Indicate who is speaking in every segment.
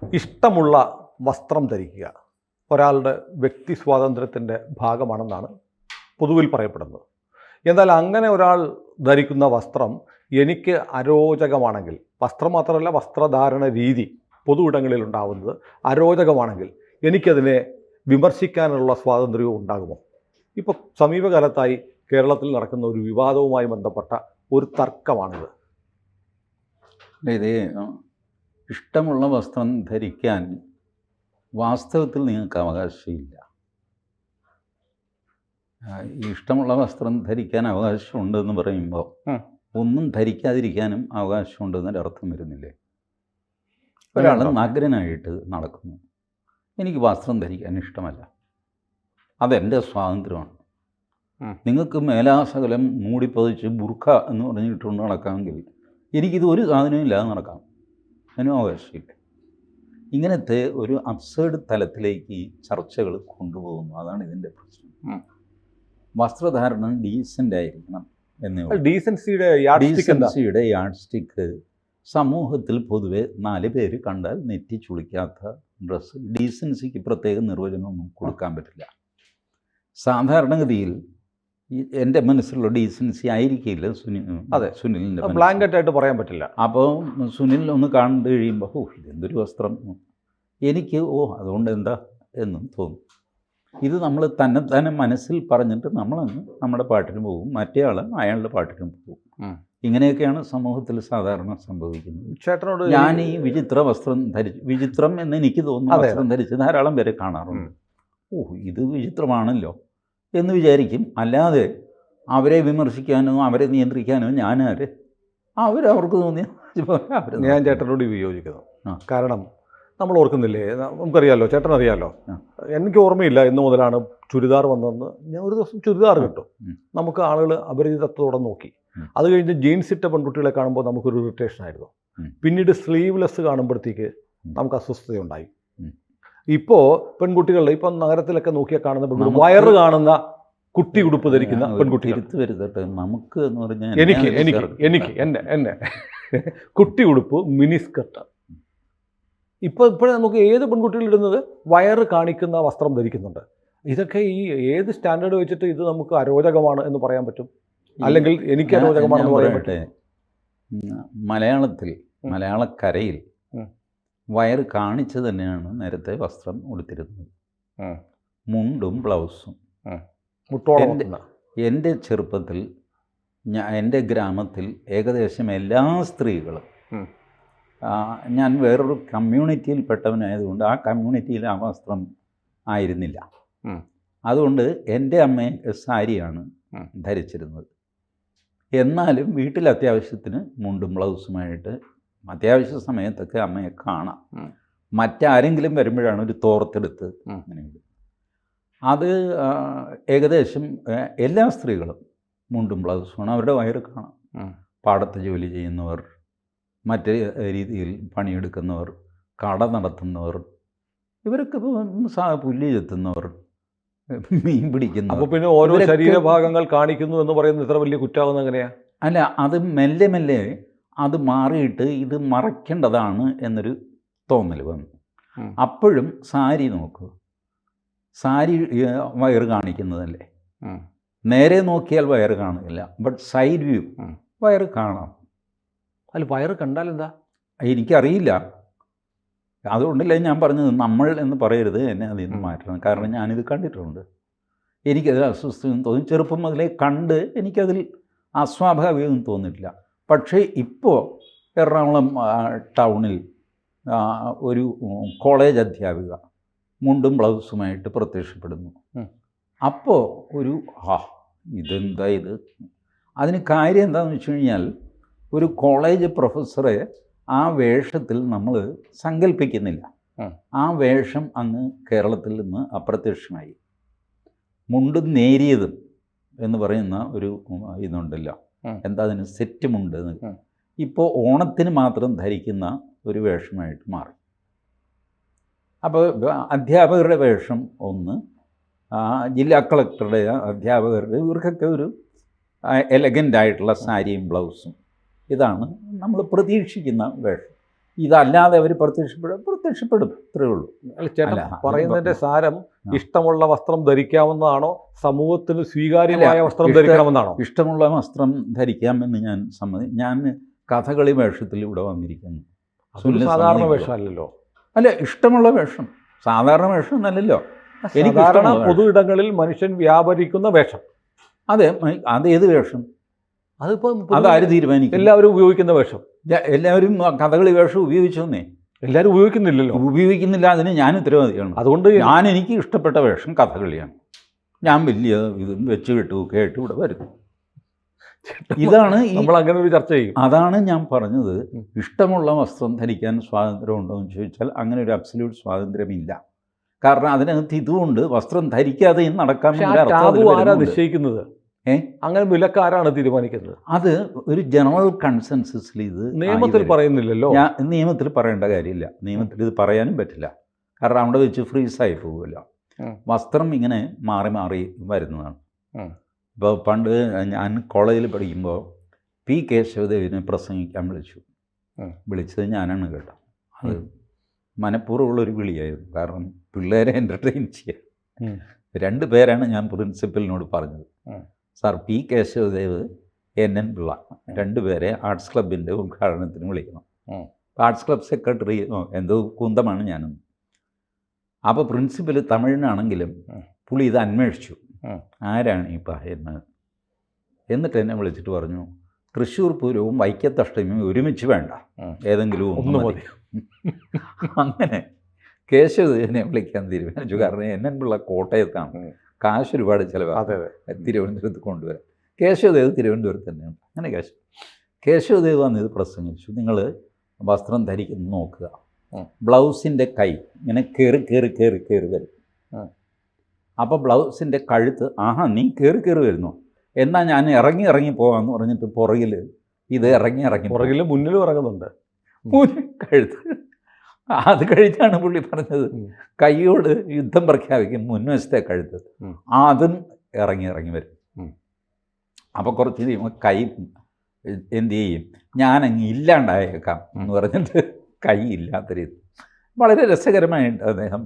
Speaker 1: ഇഷ്ടമുള്ള വസ്ത്രം ധരിക്കുക ഒരാളുടെ വ്യക്തി സ്വാതന്ത്ര്യത്തിൻ്റെ ഭാഗമാണെന്നാണ് പൊതുവിൽ പറയപ്പെടുന്നത്. എന്നാൽ അങ്ങനെ ഒരാൾ ധരിക്കുന്ന വസ്ത്രം എനിക്ക് അരോചകമാണെങ്കിൽ, വസ്ത്രം മാത്രമല്ല വസ്ത്രധാരണ രീതി പൊതു ഇടങ്ങളിൽ ഉണ്ടാകുന്നത് അരോചകമാണെങ്കിൽ എനിക്കതിനെ വിമർശിക്കാനുള്ള സ്വാതന്ത്ര്യവും ഉണ്ടാകുമോ? ഇപ്പോൾ സമീപകാലത്തായി കേരളത്തിൽ നടക്കുന്ന ഒരു വിവാദവുമായി ബന്ധപ്പെട്ട ഒരു തർക്കമാണിത്.
Speaker 2: ഇത് ഇഷ്ടമുള്ള വസ്ത്രം ധരിക്കാൻ വാസ്തവത്തിൽ നിങ്ങൾക്ക് അവകാശമില്ല. ഇഷ്ടമുള്ള വസ്ത്രം ധരിക്കാൻ അവകാശമുണ്ടെന്ന് പറയുമ്പോൾ ഒന്നും ധരിക്കാതിരിക്കാനും അവകാശമുണ്ടെന്നൊരു അർത്ഥം വരുന്നില്ലേ? ഒരാൾ നഗ്നനായിട്ട് നടക്കുന്നു, എനിക്ക് വസ്ത്രം ധരിക്കാൻ ഇഷ്ടമല്ല, അതെൻ്റെ സ്വാതന്ത്ര്യമാണ്. നിങ്ങൾക്ക് മേലാസകലം മൂടിപ്പതിച്ച് ബുർഖ എന്ന് പറഞ്ഞിട്ടുകൊണ്ട് നടക്കാമെങ്കിൽ എനിക്കിത് ഒരു സാധനവും ഇല്ലാതെ നടക്കാം, അതിനും അവകാശമില്ല. ഇങ്ങനത്തെ ഒരു അബ്സേർഡ് തലത്തിലേക്ക് ഈ ചർച്ചകൾ കൊണ്ടുപോകുന്നു. അതാണ് ഇതിൻ്റെ പ്രശ്നം. വസ്ത്രധാരണം ഡീസൻ്റ് ആയിരിക്കണം എന്നേ.
Speaker 1: ഡീസൻസിയുടെ
Speaker 2: യാഡ് സ്റ്റിക്ക് സമൂഹത്തിൽ പൊതുവെ 4 പേര് കണ്ടാൽ നെറ്റി ചുളിക്കാത്ത ഡ്രസ്സ്. ഡീസൻസിക്ക് പ്രത്യേക നിർവചനമൊന്നും കൊടുക്കാൻ പറ്റില്ല. സാധാരണഗതിയിൽ എൻ്റെ മനസ്സിലുള്ള ഡീസൻസി ആയിരിക്കില്ല സുനിലിൻ്റെ.
Speaker 1: ബ്ലാങ്കറ്റ് ആയിട്ട് പറയാൻ പറ്റില്ല.
Speaker 2: അപ്പോൾ സുനിൽ ഒന്ന് കണ്ടു കഴിയുമ്പോൾ ഇതെന്തൊരു വസ്ത്രം, എനിക്ക് അതുകൊണ്ട് എന്താ എന്നും തോന്നും. ഇത് നമ്മൾ തന്നെ മനസ്സിൽ പറഞ്ഞിട്ട് നമ്മളങ്ങ് നമ്മുടെ പാട്ടിന് പോകും, മറ്റേ ആൾ അയാളുടെ പാട്ടിനും പോകും. ഇങ്ങനെയൊക്കെയാണ് സമൂഹത്തിൽ സാധാരണ സംഭവിക്കുന്നത്.
Speaker 1: ചേട്ടനോട്
Speaker 2: ഞാൻ ഈ വിചിത്ര വസ്ത്രം ധരിച്ചു, വിചിത്രം എന്ന് എനിക്ക് തോന്നുന്നു വസ്ത്രം ധരിച്ച് ധാരാളം പേരെ കാണാറുണ്ട്. ഇത് വിചിത്രമാണല്ലോ എന്ന് വിചാരിക്കും. അല്ലാതെ അവരെ വിമർശിക്കാനോ അവരെ നിയന്ത്രിക്കാനോ ഞാനാര്? അവർക്ക് തോന്നിയ
Speaker 1: ഞാൻ ചേട്ടനോട് വിയോജിക്കുന്നു. കാരണം നമ്മൾ ഓർക്കുന്നില്ലേ, നമുക്കറിയാമല്ലോ, ചേട്ടനറിയാമല്ലോ, എനിക്ക് ഓർമ്മയില്ല എന്ന് മുതലാണ് ചുരിദാർ വന്നതെന്ന്. ഞാൻ ഒരു ദിവസം ചുരിദാർ കിട്ടും, നമുക്ക് ആളുകൾ അപരിചിതത്വത്തോടെ നോക്കി. അത് കഴിഞ്ഞ് ജീൻസ് ഇട്ട പെൺകുട്ടികളെ കാണുമ്പോൾ നമുക്കൊരു ഇറിറ്റേഷൻ ആയിരുന്നു. പിന്നീട് സ്ലീവ്ലെസ് കാണുമ്പോഴത്തേക്ക് നമുക്ക് അസ്വസ്ഥതയുണ്ടായി. ഇപ്പോൾ പെൺകുട്ടികളുടെ ഇപ്പം നഗരത്തിലൊക്കെ നോക്കിയാൽ കാണുന്ന പെൺകുട്ടി വയറ് കാണുന്ന കുട്ടി ഉടുപ്പ് ധരിക്കുന്ന പെൺകുട്ടികൾ.
Speaker 2: നമുക്ക് എന്ന് പറഞ്ഞാൽ
Speaker 1: എനിക്ക് എന്നെ കുട്ടി ഉടുപ്പ്, മിനി സ്കർട്ട്. ഇപ്പോഴേ നമുക്ക് ഏത് പെൺകുട്ടികളിടുന്നത് വയറ് കാണിക്കുന്ന വസ്ത്രം ധരിക്കുന്നുണ്ട്. ഇതൊക്കെ ഈ ഏത് സ്റ്റാൻഡേർഡ് വെച്ചിട്ട് ഇത് നമുക്ക് അരോചകമാണ് എന്ന് പറയാൻ പറ്റും, അല്ലെങ്കിൽ എനിക്ക് അരോചകമാണെന്ന് പറയാൻ പറ്റും?
Speaker 2: മലയാളക്കരയിൽ വയറ് കാണിച്ച് തന്നെയാണ് നേരത്തെ വസ്ത്രം ഉടുത്തിരുന്നത്, മുണ്ടും ബ്ലൗസും. എൻ്റെ ചെറുപ്പത്തിൽ എൻ്റെ ഗ്രാമത്തിൽ ഏകദേശം എല്ലാ സ്ത്രീകളും, ഞാൻ വേറൊരു കമ്മ്യൂണിറ്റിയിൽ പെട്ടവനായതുകൊണ്ട് ആ കമ്മ്യൂണിറ്റിയിൽ ആ വസ്ത്രം ആയിരുന്നില്ല. അതുകൊണ്ട് എൻ്റെ അമ്മ സാരിയാണ് ധരിച്ചിരുന്നത്. എന്നാലും വീട്ടിൽ അത്യാവശ്യത്തിന് മുണ്ടും ബ്ലൗസുമായിട്ട് അത്യാവശ്യ സമയത്തൊക്കെ അമ്മയെ കാണാം. മറ്റാരെങ്കിലും വരുമ്പോഴാണ് ഒരു തോർത്തെടുത്ത് അങ്ങനെയുണ്ട്. അത് ഏകദേശം എല്ലാ സ്ത്രീകളും മുണ്ടും ബ്ലൗസുമാണ്. അവരുടെ വയറ് കാണാം. പാടത്ത് ജോലി ചെയ്യുന്നവർ, മറ്റ് രീതിയിൽ പണിയെടുക്കുന്നവർ, കട നടത്തുന്നവർ, ഇവരൊക്കെ പുല്ല് ചെത്തുന്നവർ, മീൻ പിടിക്കുന്നവർ.
Speaker 1: അപ്പോൾ പിന്നെ ഓരോ ശരീരഭാഗങ്ങൾ കാണിക്കുന്നു എന്ന് പറയുന്നത് ഇത്ര വലിയ കുറ്റമാകുന്നത് എങ്ങനെയാ?
Speaker 2: അല്ല, അത് മെല്ലെ മെല്ലെ അത് മാറിയിട്ട് ഇത് മറയ്ക്കേണ്ടതാണ് എന്നൊരു തോന്നൽ വന്നു. അപ്പോഴും സാരി നോക്കൂ, സാരി വയറ് കാണിക്കുന്നതല്ലേ. നേരെ നോക്കിയാൽ വയറ് കാണില്ല, ബട്ട് സൈഡ് വ്യൂ വയറ് കാണാം.
Speaker 1: അല്ല, വയറ് കണ്ടാൽ എന്താ?
Speaker 2: എനിക്കറിയില്ല. അതുകൊണ്ടല്ലേ ഞാൻ പറഞ്ഞത് നമ്മൾ എന്ന് പറയരുത്, എന്നെ അതിൽ നിന്ന് മാറ്റണം. കാരണം ഞാനിത് കണ്ടിട്ടുണ്ട്, എനിക്കതിൽ അസ്വസ്ഥതയും തോന്നി. ചെറുപ്പം മുതലേ കണ്ട് എനിക്കതിൽ അസ്വാഭാവികമൊന്നും തോന്നിയിട്ടില്ല. പക്ഷേ ഇപ്പോൾ എറണാകുളം ടൗണിൽ ഒരു കോളേജ് അധ്യാപിക മുണ്ടും ബ്ലൗസുമായിട്ട് പ്രത്യക്ഷപ്പെടുന്നു. അപ്പോൾ ഒരു ഇതെന്താ ഇത്? അതിന് കാര്യം എന്താണെന്ന് വെച്ച് കഴിഞ്ഞാൽ, ഒരു കോളേജ് പ്രൊഫസറെ ആ വേഷത്തിൽ നമ്മൾ സങ്കല്പിക്കുന്നില്ല. ആ വേഷം അങ്ങ് കേരളത്തിൽ നിന്ന് അപ്രത്യക്ഷമായി. മുണ്ടും നേരിയതും എന്ന് പറയുന്ന ഒരു ഇതുണ്ടല്ലോ, എന്താ അതിന്, സെറ്റ് മുണ്ട്. ഇപ്പോൾ ഓണത്തിന് മാത്രം ധരിക്കുന്ന ഒരു വേഷമായിട്ട് മാറി. അപ്പോൾ അധ്യാപകരുടെ വേഷം ഒന്ന്, ജില്ലാ കളക്ടറുടെ, അധ്യാപകരുടെ, ഇവർക്കൊക്കെ ഒരു എലഗൻ്റ് ആയിട്ടുള്ള സാരിയും ബ്ലൗസും. ഇതാണ് നമ്മൾ പ്രതീക്ഷിക്കുന്ന വേഷം. ഇതല്ലാതെ അവർ പ്രത്യക്ഷപ്പെടും ഇത്രയേ ഉള്ളൂ.
Speaker 1: അല്ല ചേട്ടൻ
Speaker 2: അല്ല,
Speaker 1: പറയുന്നതിന്റെ സാരം
Speaker 2: ആ.
Speaker 1: ഇഷ്ടമുള്ള വസ്ത്രം ധരിക്കാവുന്നതാണോ, സമൂഹത്തിന് സ്വീകാര്യമായ
Speaker 2: അല്ല,
Speaker 1: വസ്ത്രം ധരിക്കണമെന്നാണോ?
Speaker 2: ഇഷ്ടമുള്ള വസ്ത്രം ധരിക്കാമെന്ന് ഞാൻ കഥകളി വേഷത്തിൽ ഇവിടെ വന്നിരിക്കുന്നു.
Speaker 1: അതൊരു സാധാരണ വേഷമല്ലല്ലോ.
Speaker 2: അല്ല, ഇഷ്ടമുള്ള വേഷം, സാധാരണ വേഷം എന്നല്ലല്ലോ. എനിക്ക്
Speaker 1: സാധാരണ
Speaker 2: ഇഷ്ടമുള്ള
Speaker 1: പൊതു ഇടങ്ങളിൽ മനുഷ്യൻ വ്യാപരിക്കുന്ന വേഷം.
Speaker 2: അതെ, അതേത് വേഷം?
Speaker 1: അതിപ്പോ
Speaker 2: അതാര് തീരുമാനിക്കും?
Speaker 1: എല്ലാവരും ഉപയോഗിക്കുന്ന വേഷം.
Speaker 2: എല്ലാവരും കഥകളി വേഷം ഉപയോഗിച്ചോന്നേ.
Speaker 1: എല്ലാവരും ഉപയോഗിക്കുന്നില്ലല്ലോ.
Speaker 2: ഉപയോഗിക്കുന്നില്ല, അതിന് ഞാൻ ഉത്തരവാദിയാണ്.
Speaker 1: അതുകൊണ്ട്
Speaker 2: എനിക്ക് ഇഷ്ടപ്പെട്ട വേഷം കഥകളിയാണ്. ഞാൻ വലിയ ഇത് വെച്ച് കേട്ട് ഇവിടെ വരുന്നു. ഇതാണ്
Speaker 1: നമ്മൾ അങ്ങനെ ഒരു ചർച്ച ചെയ്യും.
Speaker 2: അതാണ് ഞാൻ പറഞ്ഞത്. ഇഷ്ടമുള്ള വസ്ത്രം ധരിക്കാൻ സ്വാതന്ത്ര്യമുണ്ടോ എന്ന് ചോദിച്ചാൽ അങ്ങനെ ഒരു അബ്സല്യൂട്ട് സ്വാതന്ത്ര്യമില്ല. കാരണം അതിനകത്ത് ഇതുകൊണ്ട് വസ്ത്രം ധരിക്കാതെയും നടക്കാൻ
Speaker 1: നിശ്ചയിക്കുന്നത് അങ്ങനെ വിലക്കാരാണ് തീരുമാനിക്കുന്നത്.
Speaker 2: അത് ഒരു ജനറൽ കൺസെൻസസിൽ ഇത്
Speaker 1: നിയമത്തിൽ പറയുന്നില്ലല്ലോ.
Speaker 2: നിയമത്തിൽ പറയേണ്ട കാര്യമില്ല. നിയമത്തിൽ ഇത് പറയാനും പറ്റില്ല. കാരണം അവിടെ വെച്ച് ഫ്രീസായി പോകുമല്ലോ. വസ്ത്രം ഇങ്ങനെ മാറി മാറി വരുന്നതാണ്. ഇപ്പോൾ പണ്ട് ഞാൻ കോളേജിൽ പഠിക്കുമ്പോൾ പി കേശവദേവിനെ പ്രസംഗിക്കാൻ വിളിച്ചത് ഞാനാണ് കേട്ടോ. അത് മനഃപൂർവ്വമുള്ളൊരു വിളിയായിരുന്നു. കാരണം പിള്ളേരെ എൻ്റർടൈൻ ചെയ്യാൻ. 2 പേരാണ് ഞാൻ പ്രിൻസിപ്പലിനോട് പറഞ്ഞത്. Sir, P Kesavadev, NN Pillai 2 പേരെ ആർട്സ് ക്ലബിൻ്റെ ഉദ്ഘാടനത്തിന് വിളിക്കണം. ആർട്സ് ക്ലബ് സെക്രട്ടറി എന്തോ കുന്തമാണ് ഞാനെന്ന്. അപ്പോൾ പ്രിൻസിപ്പൽ തമിഴിനാണെങ്കിലും പുള്ളി ഇത് അന്വേഷിച്ചു, ആരാണ് ഈ പറയുന്നത്. എന്നിട്ട് എന്നെ വിളിച്ചിട്ട് പറഞ്ഞു, തൃശ്ശൂർ പൂരവും വൈക്കത്തഷ്ടമിയും ഒരുമിച്ച് വേണ്ട, ഏതെങ്കിലും ഒന്ന് മതി. അങ്ങനെ കേശവദേവനെ വിളിക്കാൻ തീരുമാനിച്ചു. കാരണം NN പിള്ള കോട്ടയത്താണ്, കാശ് ഒരുപാട് ചിലവാണ് തിരുവനന്തപുരത്ത് കൊണ്ടുവരാൻ. കേശവദേവ് തിരുവനന്തപുരത്ത് തന്നെയാണ്. അങ്ങനെ കേശവദേവ് വന്ന് ഇത് പ്രസംഗിച്ചു. നിങ്ങൾ വസ്ത്രം ധരിക്കുന്ന നോക്കുക, ബ്ലൗസിൻ്റെ കൈ ഇങ്ങനെ കയറി വരും. അപ്പോൾ ബ്ലൗസിൻ്റെ കഴുത്ത്, നീ കയറി വരുന്നു, എന്നാൽ ഞാൻ ഇറങ്ങി പോകാമെന്ന് പറഞ്ഞിട്ട് പുറകിൽ ഇത് ഇറങ്ങി
Speaker 1: പുറകിൽ മുന്നിലും ഇറങ്ങുന്നുണ്ട്.
Speaker 2: കഴുത്ത് അത് കഴിഞ്ഞാണ് പുള്ളി പറഞ്ഞത്, കൈയോട് യുദ്ധം പ്രഖ്യാപിക്കും മുൻവശത്തെ കഴുത്ത്, അതും ഇറങ്ങി വരും. അപ്പോൾ കുറച്ച് കഴിയുമ്പോൾ കൈ എന്തു ചെയ്യും, ഞാനങ്ങ് ഇല്ലാണ്ടായേക്കാം എന്ന് പറഞ്ഞിട്ട് കൈ ഇല്ലാത്ത രീതി. വളരെ രസകരമായിട്ട് അദ്ദേഹം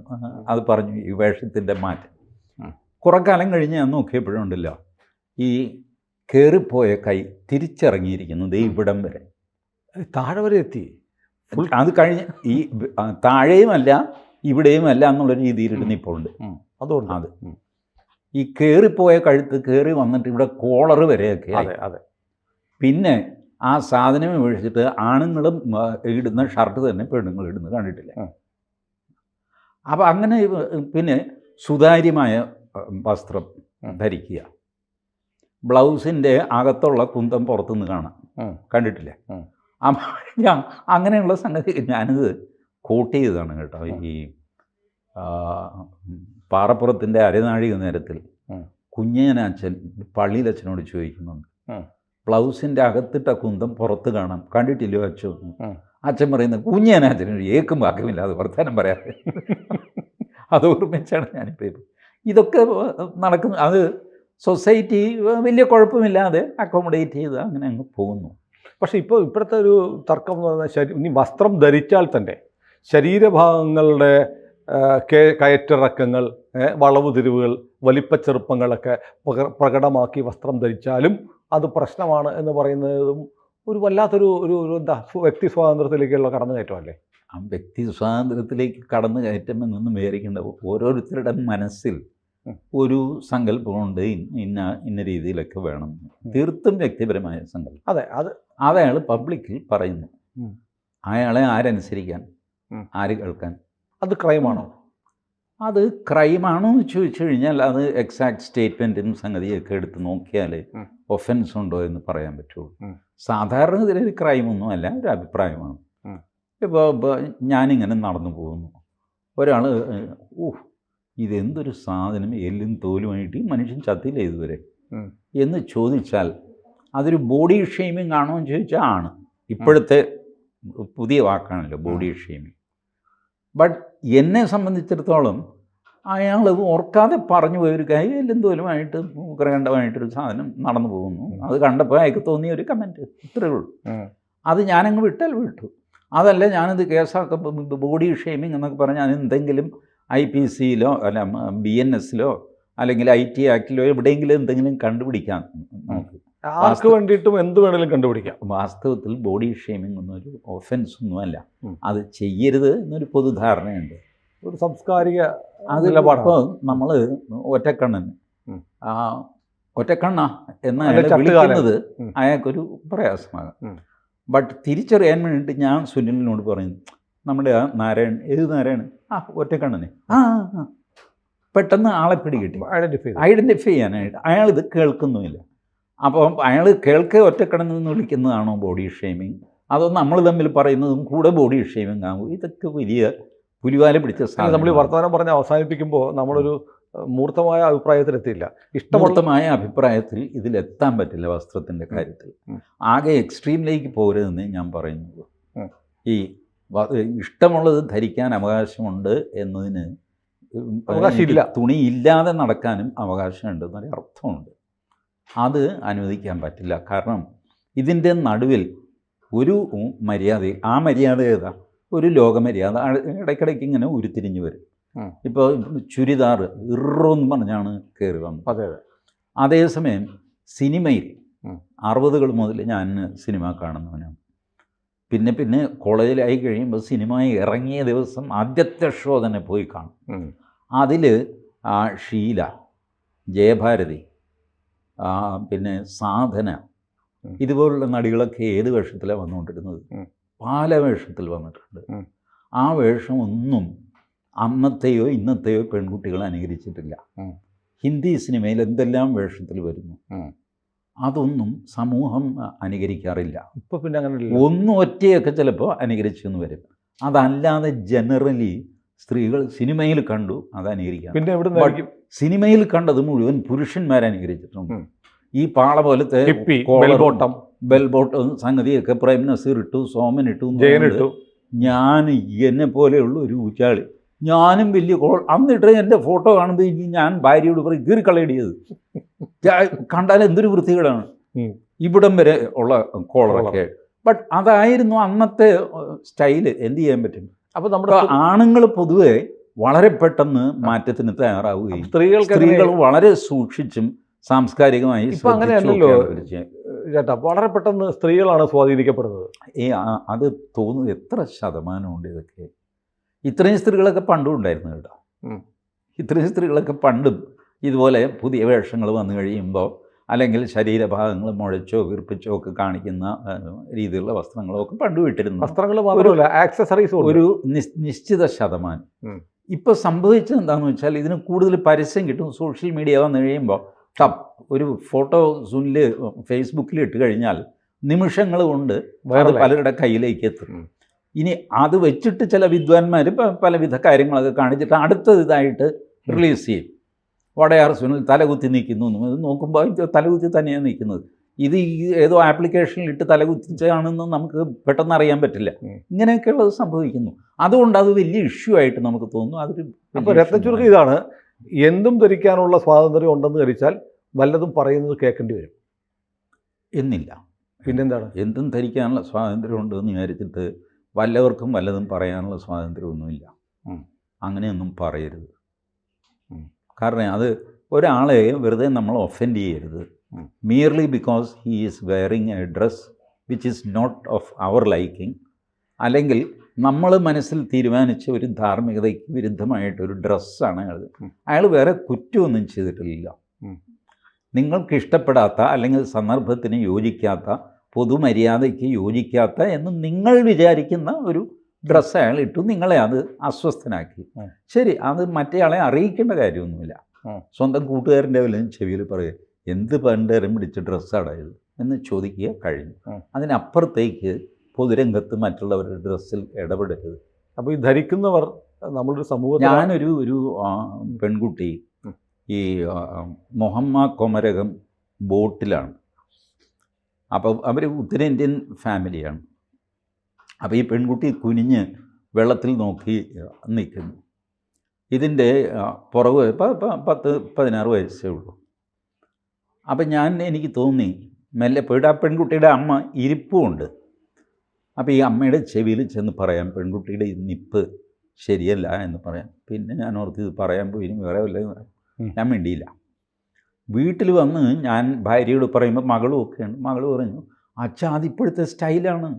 Speaker 2: അത് പറഞ്ഞു, ഈ വേഷത്തിൻ്റെ മാറ്റം. കുറേ കാലം കഴിഞ്ഞ് ഞാൻ നോക്കിയപ്പോഴുണ്ടല്ലോ, ഈ കയറിപ്പോയ കൈ തിരിച്ചിറങ്ങിയിരിക്കുന്നത് ഇവിടം വരെ,
Speaker 1: താഴെ വരെ എത്തി.
Speaker 2: അത് കഴിഞ്ഞ് ഈ താഴെയുമല്ല ഇവിടെയുമല്ല എന്നുള്ള രീതിയിലിരുന്ന് ഇപ്പോൾ ഉണ്ട്.
Speaker 1: അതുകൊണ്ട്
Speaker 2: അത് ഈ കയറിപ്പോയ കഴുത്ത് കയറി വന്നിട്ട് ഇവിടെ കോളർ വരെയൊക്കെ.
Speaker 1: അതെ.
Speaker 2: പിന്നെ ആ സാധനം മേടിച്ചിട്ട് ആണുങ്ങളും ഇടുന്ന ഷർട്ട് തന്നെ പെണ്ണുങ്ങൾ ഇടുന്നത് കണ്ടിട്ടില്ല. അപ്പം അങ്ങനെ പിന്നെ സുതാര്യമായ വസ്ത്രം ധരിക്കുക, ബ്ലൗസിൻ്റെ അകത്തുള്ള കുന്തം പുറത്തുനിന്ന് കാണാം, കണ്ടിട്ടില്ല. അപ്പം അങ്ങനെയുള്ള സംഗതി ഞാനിത് കോട്ട് ചെയ്തതാണ് കേട്ടോ. ഈ പാറപ്പുറത്തിൻ്റെ അരനാഴിക നേരത്തിൽ കുഞ്ഞനാച്ചൻ പള്ളിയിലച്ഛനോട് ചോദിക്കുന്നുണ്ട്, ബ്ലൗസിൻ്റെ അകത്തിട്ട കുന്തം പുറത്ത് കാണാം, കണ്ടിട്ടില്ലോ അച്ഛൻ? അച്ഛൻ പറയുന്നത്, കുഞ്ഞനാച്ചനൊരു ഏക്കും വാക്കുമില്ലാതെ വർത്തമാനം പറയാതെ. അത് ഓർമ്മിച്ചാണ് ഞാനിപ്പോൾ ഇതൊക്കെ നടക്കുന്നത്. അത് സൊസൈറ്റി വലിയ കുഴപ്പമില്ലാതെ അക്കോമഡേറ്റ് ചെയ്ത് അങ്ങനെ അങ്ങ് പോകുന്നു.
Speaker 1: പക്ഷേ ഇപ്പോഴത്തെ ഒരു തർക്കം എന്ന് പറഞ്ഞാൽ, ഇനി വസ്ത്രം ധരിച്ചാൽ തന്നെ ശരീരഭാഗങ്ങളുടെ കയറ്റിറക്കങ്ങൾ, വളവ് തിരിവുകൾ, വലിപ്പച്ചെറുപ്പങ്ങളൊക്കെ പ്രകടമാക്കി വസ്ത്രം ധരിച്ചാലും അത് പ്രശ്നമാണ് എന്ന് പറയുന്നതും ഒരു വല്ലാത്തൊരു എന്താ വ്യക്തി സ്വാതന്ത്ര്യത്തിലേക്കുള്ള കടന്നുകയറ്റമല്ലേ?
Speaker 2: ആ വ്യക്തി സ്വാതന്ത്ര്യത്തിലേക്ക് കടന്നു കയറ്റമെന്നൊന്നും വിചാരിക്കേണ്ട. ഓരോരുത്തരുടെ മനസ്സിൽ ഒരു സങ്കല്പമുണ്ട്, ഇന്ന രീതിയിലൊക്കെ വേണം. തീർത്തും വ്യക്തിപരമായ സങ്കല്പം. അതയാൾ പബ്ലിക്കിൽ പറയുന്നു. അയാളെ ആരനുസരിക്കാൻ, ആര് കേൾക്കാൻ?
Speaker 1: അത് ക്രൈമാണോ?
Speaker 2: അത് ക്രൈമാണോ എന്ന് ചോദിച്ചു കഴിഞ്ഞാൽ അത് എക്സാക്ട് സ്റ്റേറ്റ്മെൻറ്റും സംഗതിയൊക്കെ എടുത്ത് നോക്കിയാൽ ഒഫൻസ് ഉണ്ടോ എന്ന് പറയാൻ പറ്റുള്ളൂ. സാധാരണ ഇതിലൊരു ക്രൈമൊന്നും അല്ല, ഒരു അഭിപ്രായമാണ്. ഇപ്പോൾ ഞാനിങ്ങനെ നടന്നു പോകുന്നു, ഒരാൾ ഇതെന്തൊരു സാധനം, എല്ലും തോലുമായിട്ട് ഈ മനുഷ്യൻ ചത്തില്ല ഇതുവരെ എന്ന് ചോദിച്ചാൽ അതൊരു ബോഡി ഷെയ്മിങ് ആണോ എന്ന് ചോദിച്ചാൽ ആണ്. ഇപ്പോഴത്തെ പുതിയ വാക്കാണല്ലോ ബോഡി ഷെയ്മിങ്. ബട്ട് എന്നെ സംബന്ധിച്ചിടത്തോളം അയാൾ ഓർക്കാതെ പറഞ്ഞു പോയൊരു കാര്യം, എല്ലും തോലുമായിട്ട് മൂക്കരകണ്ഠമായിട്ടൊരു സാധനം നടന്നു പോകുന്നു, അത് കണ്ടപ്പോൾ അയാൾക്ക് തോന്നിയ ഒരു കമൻറ്റ്, ഇത്രയേ ഉള്ളൂ. അത് ഞാനങ്ങ് വിട്ടു. അതല്ല ഞാനിത് കേസാക്കുമ്പോൾ ബോഡി ഷെയ്മിങ് എന്നൊക്കെ പറഞ്ഞാൽ എന്തെങ്കിലും IPC-യിലോ അല്ല BNS-ലോ അല്ലെങ്കിൽ IT ആക്ടിലോ എവിടെയെങ്കിലും എന്തെങ്കിലും കണ്ടുപിടിക്കാൻ നമുക്ക്.
Speaker 1: ആർക്ക് വേണ്ടിയിട്ടും എന്ത് വേണമെങ്കിലും കണ്ടുപിടിക്കാം.
Speaker 2: വാസ്തവത്തിൽ ബോഡി ഷെയ്മിങ് ഒന്നൊരു ഒഫൻസ് ഒന്നുമല്ല, അത് ചെയ്യരുത് എന്നൊരു പൊതുധാരണയുണ്ട്,
Speaker 1: ഒരു സാംസ്കാരിക
Speaker 2: അത്. ഇപ്പോൾ നമ്മൾ ഒറ്റക്കണ്ണൻ ഒറ്റക്കണ്ണ എന്ന് അയാൾ വിളിക്കുന്നത് അയാൾക്കൊരു പ്രയാസമാകാം. ബട്ട് തിരിച്ചറിയാൻ വേണ്ടിയിട്ട് ഞാൻ സുനിലിനോട് പറയുന്നു, നമ്മുടെ ആ നാരായണൻ, ഏത് നാരായണൻ, ഒറ്റക്കണ്ണനെ പെട്ടെന്ന് ആളെ പിടികിട്ടി ഐഡൻറ്റിഫൈ ചെയ്യാനായിട്ട്. അയാളിത് കേൾക്കുന്നുമില്ല. അപ്പോൾ അയാൾ കേൾക്കെ ഒറ്റക്കണ്ണൻ എന്ന് വിളിക്കുന്നതാണോ ബോഡി ഷെയ്മിങ്, അതോ നമ്മൾ തമ്മിൽ പറയുന്നതും കൂടെ ബോഡി ഷെയ്മിങ് ആകും? ഇതൊക്കെ വലിയ പുലിവാല പിടിച്ച സാധനം.
Speaker 1: നമ്മൾ ഈ വർത്തമാനം പറഞ്ഞ് അവസാനിപ്പിക്കുമ്പോൾ നമ്മളൊരു മൂർത്തമായ അഭിപ്രായത്തിലെത്തിയില്ല. ഇഷ്ടമൂർത്തമായ
Speaker 2: അഭിപ്രായത്തിൽ ഇതിലെത്താൻ പറ്റില്ല വസ്ത്രത്തിൻ്റെ കാര്യത്തിൽ. ആകെ എക്സ്ട്രീമിലേക്ക് പോരുതെന്ന് ഞാൻ പറയുന്നത്. ഈ ഇഷ്ടമുള്ളത് ധരിക്കാൻ അവകാശമുണ്ട് എന്നതിന്
Speaker 1: അവകാശമില്ല,
Speaker 2: തുണി ഇല്ലാതെ നടക്കാനും അവകാശമുണ്ടെന്നൊരു അർത്ഥമുണ്ട്. അത് അനുവദിക്കാൻ പറ്റില്ല. കാരണം ഇതിൻ്റെ നടുവിൽ ഒരു മര്യാദ, ആ മര്യാദ ഏതാ? ഒരു ലോകമര്യാദ ഇടയ്ക്കിടയ്ക്ക് ഇങ്ങനെ ഉരുത്തിരിഞ്ഞ് വരും. ഇപ്പോൾ ചുരിദാർ ഇറോന്ന് പറഞ്ഞാണ് കയറി വന്നത്.
Speaker 1: അതെ.
Speaker 2: അതേസമയം സിനിമയിൽ 60കൾ മുതൽ ഞാൻ സിനിമ കാണുന്നവനാണ്. പിന്നെ കോളേജിലായി കഴിയുമ്പോൾ സിനിമ ഇറങ്ങിയ ദിവസം ആദ്യത്തെ ഷോ തന്നെ പോയി കാണും. അതിൽ ഷീല, ജയഭാരതി, പിന്നെ സാധന, ഇതുപോലുള്ള നടികളൊക്കെ ഏത് വേഷത്തിലാണ് വന്നുകൊണ്ടിരുന്നത്? പല വേഷത്തിൽ വന്നിട്ടുണ്ട്. ആ വേഷം ഒന്നും അന്നത്തെയോ ഇന്നത്തെയോ പെൺകുട്ടികൾ അനുകരിച്ചിട്ടില്ല. ഹിന്ദി സിനിമയിൽ എന്തെല്ലാം വേഷത്തിൽ വരുന്നു, അതൊന്നും സമൂഹം അനുകരിക്കാറില്ല.
Speaker 1: ഇപ്പോൾ പിന്നെ അങ്ങനെ
Speaker 2: ഒന്നും ഒറ്റയൊക്കെ ചിലപ്പോൾ അനുകരിച്ചെന്ന് വരും. അതല്ലാതെ ജനറലി സ്ത്രീകൾ സിനിമയിൽ കണ്ടു അത് അനുകരിക്കാം.
Speaker 1: പിന്നെ എവിടെ
Speaker 2: സിനിമയിൽ കണ്ടത് മുഴുവൻ പുരുഷന്മാരെ അനുകരിച്ചിട്ടുണ്ട്. ഈ പാള പോലത്തെ ബെൽബോട്ടം സംഗതിയൊക്കെ പ്രേം നസീർ ഇട്ടു, സോമൻ ഇട്ടു,
Speaker 1: ജയനിട്ടു.
Speaker 2: ഞാൻ എന്നെ പോലെയുള്ള ഒരു ഊച്ചാളി, ഞാനും വലിയ അന്നിട്ട് എൻ്റെ ഫോട്ടോ കാണുമ്പോൾ ഞാൻ ഭാര്യയോട് പറയും കീറിക്കളയടിയത്, കണ്ടാൽ എന്തൊരു വൃത്തികേടാണ്, ഇവിടം വരെ ഉള്ള കോളറൊക്കെ. ബട്ട് അതായിരുന്നു അന്നത്തെ സ്റ്റൈല്. എന്ത് ചെയ്യാൻ പറ്റും? അപ്പോൾ നമ്മുടെ ആണുങ്ങൾ പൊതുവെ വളരെ പെട്ടെന്ന് മാറ്റത്തിന് തയ്യാറാവുകയും സ്ത്രീകൾ വളരെ സൂക്ഷിച്ചും സാംസ്കാരികമായി
Speaker 1: അങ്ങനെയല്ലല്ലോ ചേട്ടാ, വളരെ പെട്ടെന്ന് സ്ത്രീകളാണ് സ്വാധീനിക്കപ്പെടുന്നത്.
Speaker 2: അത് തോന്നുന്നു. എത്ര ശതമാനമുണ്ട് ഇതൊക്കെ? ഇത്രയും സ്ത്രീകളൊക്കെ പണ്ടും ഉണ്ടായിരുന്നു കേട്ടോ. ഇത്രയും സ്ത്രീകളൊക്കെ പണ്ടും ഇതുപോലെ പുതിയ വേഷങ്ങൾ വന്നു കഴിയുമ്പോൾ അല്ലെങ്കിൽ ശരീരഭാഗങ്ങൾ മുഴച്ചോ വീർപ്പിച്ചോ ഒക്കെ കാണിക്കുന്ന രീതിയിലുള്ള വസ്ത്രങ്ങളൊക്കെ പണ്ടും ഇട്ടിരുന്നു.
Speaker 1: വസ്ത്രങ്ങൾ മാത്രമല്ല, ആക്സസറീസ്
Speaker 2: ഒരു നിശ്ചിത ശതമാനം. ഇപ്പോൾ സംഭവിച്ചത് എന്താണെന്ന് വെച്ചാൽ ഇതിന് കൂടുതൽ പരസ്യം കിട്ടും. സോഷ്യൽ മീഡിയ വന്നു കഴിയുമ്പോൾ ഒരു ഫോട്ടോ സുനില് ഫേസ്ബുക്കിൽ ഇട്ട് കഴിഞ്ഞാൽ നിമിഷങ്ങൾ കൊണ്ട് പലരുടെ കയ്യിലേക്ക് എത്തും. ഇനി അത് വെച്ചിട്ട് ചില വിദ്വാൻമാർ പലവിധ കാര്യങ്ങളൊക്കെ കാണിച്ചിട്ട് അടുത്തത് ഇതായിട്ട് റിലീസ് ചെയ്യും. വടയാർ സുനിൽ തലകുത്തി നിൽക്കുന്നു. ഇത് നോക്കുമ്പോൾ തലകുത്തി തന്നെയാണ് നിൽക്കുന്നത്. ഇത് ഏതോ ആപ്ലിക്കേഷനിൽ ഇട്ട് തലകുത്തിച്ചാണെന്ന് നമുക്ക് പെട്ടെന്ന് അറിയാൻ പറ്റില്ല. ഇങ്ങനെയൊക്കെയുള്ളത് സംഭവിക്കുന്നു. അതുകൊണ്ട് അത് വലിയ ഇഷ്യൂ ആയിട്ട് നമുക്ക് തോന്നുന്നു. അതൊരു
Speaker 1: അപ്പോൾ രത്നച്ചുരുക്കം ഇതാണ്, എന്തും ധരിക്കാനുള്ള സ്വാതന്ത്ര്യം ഉണ്ടെന്ന് ധരിച്ചാൽ വല്ലതും പറയുന്നത് കേൾക്കേണ്ടി വരും
Speaker 2: എന്നില്ല.
Speaker 1: പിന്നെന്താണ്?
Speaker 2: എന്തും ധരിക്കാനുള്ള സ്വാതന്ത്ര്യം ഉണ്ടെന്ന് വിചാരിച്ചിട്ട് വല്ലവർക്കും വല്ലതും പറയാനുള്ള സ്വാതന്ത്ര്യമൊന്നുമില്ല. അങ്ങനെയൊന്നും പറയരുത്. കാരണം അത് ഒരാളെ വെറുതെ നമ്മൾ ഒഫൻഡ് ചെയ്യരുത്. Merely because he is wearing a dress which is not of our liking, അല്ലെങ്കിൽ നമ്മൾ മനസ്സിൽ തീരുമാനിച്ച ഒരു ധാർമ്മികതയ്ക്ക് വിരുദ്ധമായിട്ടൊരു ഡ്രസ്സാണ് അത്. അയാൾ വേറെ കുറ്റമൊന്നും ചെയ്തിട്ടില്ല. നിങ്ങൾക്ക് ഇഷ്ടപ്പെടാത്ത അല്ലെങ്കിൽ സന്ദർഭത്തിന് യോജിക്കാത്ത, പൊതുമര്യാദയ്ക്ക് യോജിക്കാത്ത എന്ന് നിങ്ങൾ വിചാരിക്കുന്ന ഒരു ഡ്രസ്സ് അയാൾ ഇട്ടു, നിങ്ങളെ അത് അസ്വസ്ഥനാക്കി. ശരി, അത് മറ്റേയാളെ അറിയിക്കേണ്ട കാര്യമൊന്നുമില്ല. സ്വന്തം കൂട്ടുകാരൻ്റെ വല്ലതും ചെവിയിൽ പറയുക, എന്ത് പണ്ടേരം പിടിച്ച ഡ്രസ്സാണ് ഇത് എന്ന് ചോദിക്കുക, കഴിഞ്ഞു. അതിനപ്പുറത്തേക്ക് പൊതുരംഗത്ത് മറ്റുള്ളവരുടെ ഡ്രസ്സിൽ ഇടപെടരുത്.
Speaker 1: അപ്പോൾ ഈ ധരിക്കുന്നവർ നമ്മളൊരു സമൂഹം.
Speaker 2: ഞാനൊരു പെൺകുട്ടി ഈ മൊഹമ്മ കൊമരകം ബോട്ടിലാണ്. അപ്പോൾ അവർ ഉത്തരേന്ത്യൻ ഫാമിലിയാണ്. അപ്പോൾ ഈ പെൺകുട്ടി കുനിഞ്ഞ് വെള്ളത്തിൽ നോക്കി നിൽക്കുന്നു. ഇതിൻ്റെ പുറകെ 10-16 വയസ്സേ ഉള്ളൂ. അപ്പം എനിക്ക് തോന്നി മെല്ലെ പോയിട്ട് ആ പെൺകുട്ടിയുടെ അമ്മ ഇരിപ്പുമുണ്ട്. അപ്പോൾ ഈ അമ്മയുടെ ചെവിയിൽ ചെന്ന് പറയാം പെൺകുട്ടിയുടെ ഈ നിപ്പ് ശരിയല്ല എന്ന് പറയാം. പിന്നെ ഞാൻ ഓർത്ത് ഇത് പറയാൻ പോയി ഇനി വേറെ വല്ലതും പറയാം. ഞാൻ മിണ്ടിയില്ല. വീട്ടിൽ വന്ന് ഞാൻ ഭാര്യയോട് പറയുമ്പോൾ മകളും ഒക്കെയാണ്. മകൾ പറഞ്ഞു, അച്ഛൻ അതിപ്പോഴത്തെ സ്റ്റൈലാണ്,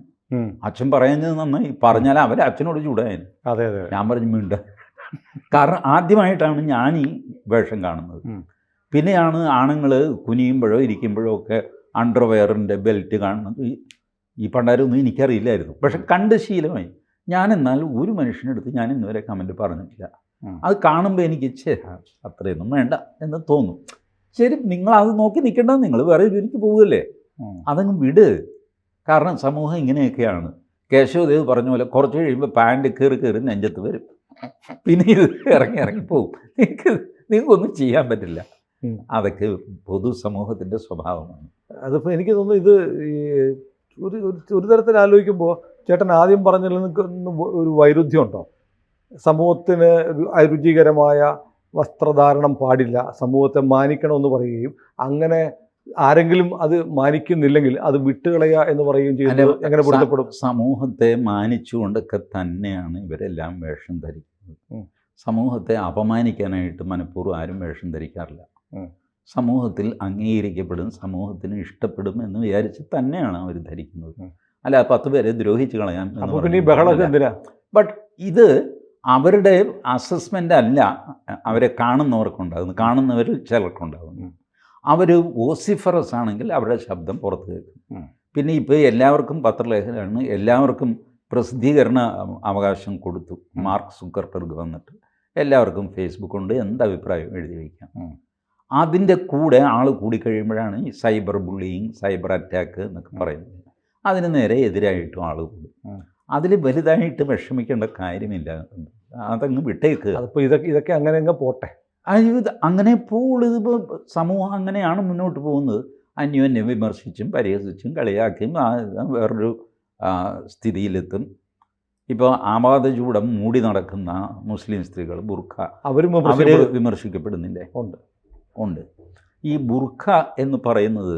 Speaker 2: അച്ഛൻ പറയുന്നത് നന്നായി, പറഞ്ഞാൽ അവർ അച്ഛനോട് ചൂടായിരുന്നു.
Speaker 1: അതെ അതെ.
Speaker 2: ഞാൻ പറഞ്ഞു മിണ്ട. കാരണം ആദ്യമായിട്ടാണ് ഞാൻ ഈ വേഷം കാണുന്നത്. പിന്നെയാണ് ആണുങ്ങൾ കുനിയുമ്പോഴോ ഇരിക്കുമ്പോഴോ ഒക്കെ അണ്ടർവെയറിൻ്റെ ബെൽറ്റ് കാണുന്നത്. ഈ പണ്ടാരൊന്നും എനിക്കറിയില്ലായിരുന്നു, പക്ഷെ കണ്ട് ശീലമായി. ഞാനെന്നാൽ ഒരു മനുഷ്യനെടുത്ത് ഞാൻ ഇന്നുവരെ കമൻറ്റ് പറഞ്ഞിട്ടില്ല. അത് കാണുമ്പോൾ എനിക്ക് അത്രയൊന്നും വേണ്ട എന്ന് തോന്നും. ശരി, നിങ്ങളത് നോക്കി നിൽക്കേണ്ടത്, നിങ്ങൾ വേറെ ജോലിക്ക് പോവുകയല്ലേ, അതങ്ങ് വിട്. കാരണം സമൂഹം ഇങ്ങനെയൊക്കെയാണ്. കേശവദേവ് പറഞ്ഞ പോലെ കുറച്ച് കഴിയുമ്പോൾ പാൻറ്റ് കയറി നെഞ്ചത്ത് വരും, പിന്നെ ഇത് ഇറങ്ങി പോകും. നിങ്ങൾക്കൊന്നും ചെയ്യാൻ പറ്റില്ല. അതൊക്കെ പൊതുസമൂഹത്തിൻ്റെ സ്വഭാവമാണ്.
Speaker 1: അതിപ്പോൾ എനിക്ക് തോന്നുന്നു ഇത് ഈ ഒരു തരത്തിൽ ആലോചിക്കുമ്പോൾ ചേട്ടൻ ആദ്യം പറഞ്ഞതിൽ നിന്ന് ഒരു വൈരുദ്ധ്യം ഉണ്ടോ? സമൂഹത്തിന് അരുചികരമായ വസ്ത്രധാരണം പാടില്ല, സമൂഹത്തെ മാനിക്കണമെന്ന് പറയുകയും അങ്ങനെ ആരെങ്കിലും അത് മാനിക്കുന്നില്ലെങ്കിൽ അത് വിട്ടുകളയുക എന്ന് പറയുകയും ചെയ്യുന്നത് എങ്ങനെ പൊരുത്തപ്പെടും?
Speaker 2: സമൂഹത്തെ മാനിച്ചുകൊണ്ടൊക്കെ തന്നെയാണ് ഇവരെല്ലാം വേഷം ധരിക്കുന്നത്. സമൂഹത്തെ അപമാനിക്കാനായിട്ട് മനഃപൂർവ്വം ആരും വേഷം ധരിക്കാറില്ല. സമൂഹത്തിൽ അംഗീകരിക്കപ്പെടും, സമൂഹത്തിന് ഇഷ്ടപ്പെടും എന്ന് വിചാരിച്ച് തന്നെയാണ് അവർ ധരിക്കുന്നത്. അല്ല 10 പേരെ ദ്രോഹിച്ച് കളയാൻ. ബട്ട് ഇത് അവരുടെ അസസ്മെൻ്റ് അല്ല അവരെ കാണുന്നവർക്കുണ്ടാകുന്നു. കാണുന്നവരിൽ ചിലർക്കുണ്ടാകുന്നു. അവർ വോസിഫറസ് ആണെങ്കിൽ അവരുടെ ശബ്ദം പുറത്ത് കേൾക്കും. പിന്നെ ഇപ്പോൾ എല്ലാവർക്കും പത്രലേഖനാണ്, എല്ലാവർക്കും പ്രസിദ്ധീകരണ അവകാശം കൊടുത്തു. മാർക്ക് സുക്കർബർഗ് വന്നിട്ട് എല്ലാവർക്കും ഫേസ്ബുക്ക് ഉണ്ട്, എന്തഭിപ്രായം എഴുതി വയ്ക്കാം. അതിൻ്റെ കൂടെ ആൾ കൂടിക്കഴിയുമ്പോഴാണ് ഈ സൈബർ ബുള്ളിയിങ്, സൈബർ അറ്റാക്ക് എന്നൊക്കെ പറയുന്നത്. അതിന് നേരെ എതിരായിട്ടും ആൾ കൂടും. അതിൽ വലുതായിട്ട് വിഷമിക്കേണ്ട കാര്യമില്ല, അതങ്ങ് വിട്ടേക്ക്.
Speaker 1: അതിപ്പോൾ ഇതൊക്കെ അങ്ങനെ അങ്ങ് പോട്ടെ.
Speaker 2: അങ്ങനെ പോകുള്ളൂ. ഇതിപ്പോൾ സമൂഹം അങ്ങനെയാണ് മുന്നോട്ട് പോകുന്നത്. അന്യോന്യം വിമർശിച്ചും പരിഹസിച്ചും കളിയാക്കിയും വേറൊരു സ്ഥിതിയിലെത്തും. ഇപ്പോൾ ആപാത ചൂടം മൂടി നടക്കുന്ന മുസ്ലിം സ്ത്രീകൾ, ബുർഖ, അവർ വിമർശിക്കപ്പെടുന്നില്ലേ? ഉണ്ട്. ഈ ബുർഖ എന്ന് പറയുന്നത്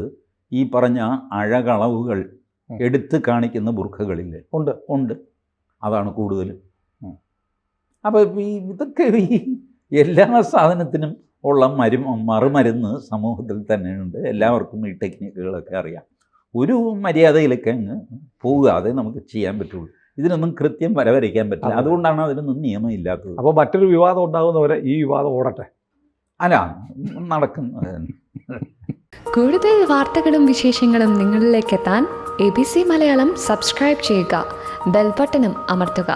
Speaker 2: ഈ പറഞ്ഞ അഴകളവുകൾ എടുത്ത് കാണിക്കുന്ന ബുർഖകളില്ലേ? ഉണ്ട്. അതാണ് കൂടുതലും. അപ്പോൾ ഇതൊക്കെ ഈ എല്ലാ സാധനത്തിനും ഉള്ള മറുമരുന്ന് സമൂഹത്തിൽ തന്നെയുണ്ട്. എല്ലാവർക്കും ഈ ടെക്നിക്കുകളൊക്കെ അറിയാം. ഒരു മര്യാദയിലൊക്കെ അങ്ങ് പോവുക, അതേ നമുക്ക് ചെയ്യാൻ പറ്റുള്ളൂ. ഇതിനൊന്നും കൃത്യം വരവരയ്ക്കാൻ പറ്റില്ല. അതുകൊണ്ടാണ് അതിനൊന്നും നിയമം ഇല്ലാത്തത്.
Speaker 1: അപ്പോൾ മറ്റൊരു വിവാദം ഉണ്ടാകുന്നവരെ ഈ വിവാദം ഓടട്ടെ.
Speaker 2: അല്ല, നടക്കുന്നത്.
Speaker 3: കൂടുതൽ വാർത്തകളും വിശേഷങ്ങളും നിങ്ങളിലേക്ക് എത്താൻ ABC മലയാളം സബ്സ്ക്രൈബ് ചെയ്യുക, ബെൽ ബട്ടണും അമർത്തുക.